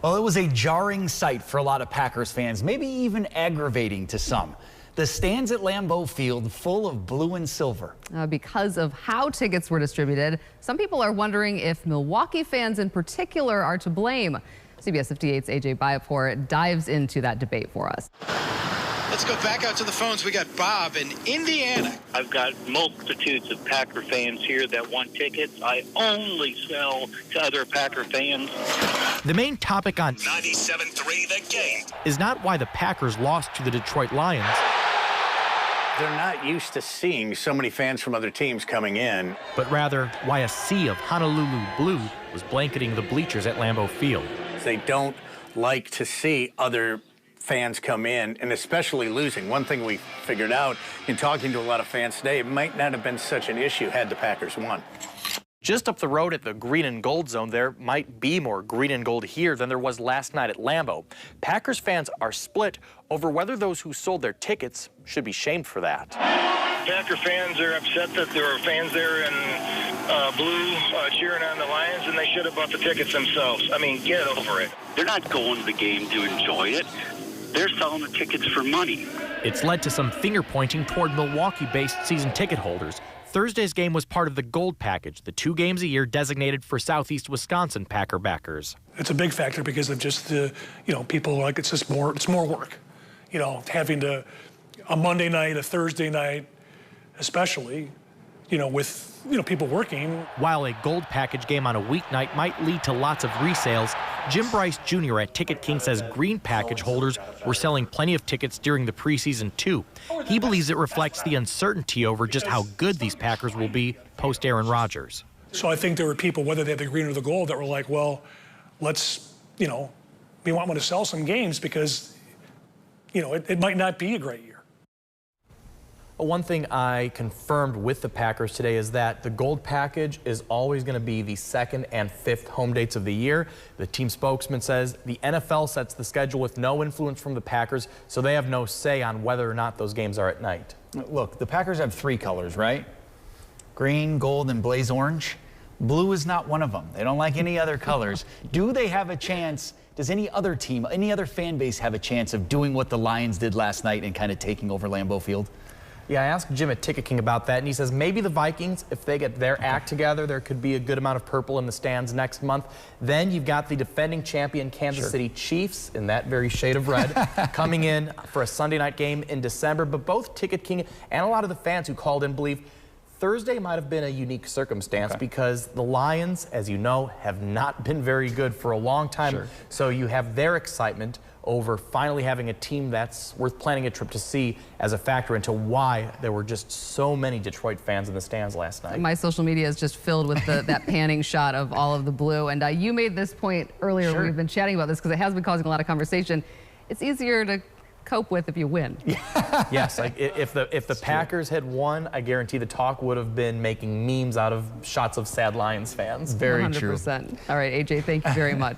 Well, it was a jarring sight for a lot of Packers fans, maybe even aggravating to some. The stands at Lambeau Field full of blue and silver. Because of how tickets were distributed, some people are wondering if Milwaukee fans in particular are to blame. CBS 58's AJ Biapor dives into that debate for us. Let's go back out to the phones. We got Bob in Indiana. I've got multitudes of Packer fans here that want tickets. I only sell to other Packer fans. The main topic on 97.3 The Game is not why the Packers lost to the Detroit Lions. They're not used to seeing so many fans from other teams coming in. But rather, why a sea of Honolulu Blue was blanketing the bleachers at Lambeau Field. They don't like to see other fans come in, and especially losing. One thing we figured out in talking to a lot of fans today, it might not have been such an issue had the Packers won. Just up the road at the green and gold zone, there might be more green and gold here than there was last night at Lambeau. Packers fans are split over whether those who sold their tickets should be shamed for that. Packer fans are upset that there are fans there in blue cheering on the Lions, and they should have bought the tickets themselves. I mean, get over it. They're not going to the game to enjoy it. They're selling the tickets for money. It's led to some finger-pointing toward Milwaukee-based season ticket holders. Thursday's game was part of the Gold Package, the 2 games a year designated for Southeast Wisconsin Packer backers. It's a big factor because of just the, people like it's more work. Having to, a Monday night, a Thursday night, especially, with, people working. While a Gold Package game on a weeknight might lead to lots of resales, Jim Bryce Jr. at Ticket King says Green Package holders were selling plenty of tickets during the preseason too. He believes it reflects the uncertainty over just how good these Packers will be post Aaron Rodgers. So I think there were people, whether they had the green or the gold, that were like, well, let's, we want to sell some games because, it might not be a great year. One thing I confirmed with the Packers today is that the Gold Package is always going to be the 2nd and 5th home dates of the year. The team spokesman says the NFL sets the schedule with no influence from the Packers, so they have no say on whether or not those games are at night. Look, the Packers have 3 colors, right? Green, gold, and blaze orange. Blue is not one of them. They don't like any other colors. Do they have a chance? Does any other team, any other fan base have a chance of doing what the Lions did last night and kind of taking over Lambeau Field? Yeah, I asked Jim at Ticket King about that, and he says maybe the Vikings, if they get their act together, there could be a good amount of purple in the stands next month. Then you've got the defending champion Kansas City Chiefs in that very shade of red coming in for a Sunday night game in December. But both Ticket King and a lot of the fans who called in believe Thursday might have been a unique circumstance because the Lions, as you know, have not been very good for a long time. So you have their excitement over finally having a team that's worth planning a trip to see as a factor into why there were just so many Detroit fans in the stands last night. My social media is just filled with that panning shot of all of the blue. And you made this point earlier. We've been chatting about this because it has been causing a lot of conversation. It's easier to cope with if you win. Yes, like if the Packers had won, I guarantee the talk would have been making memes out of shots of sad Lions fans. Very 100%. true. All right, AJ, thank you very much.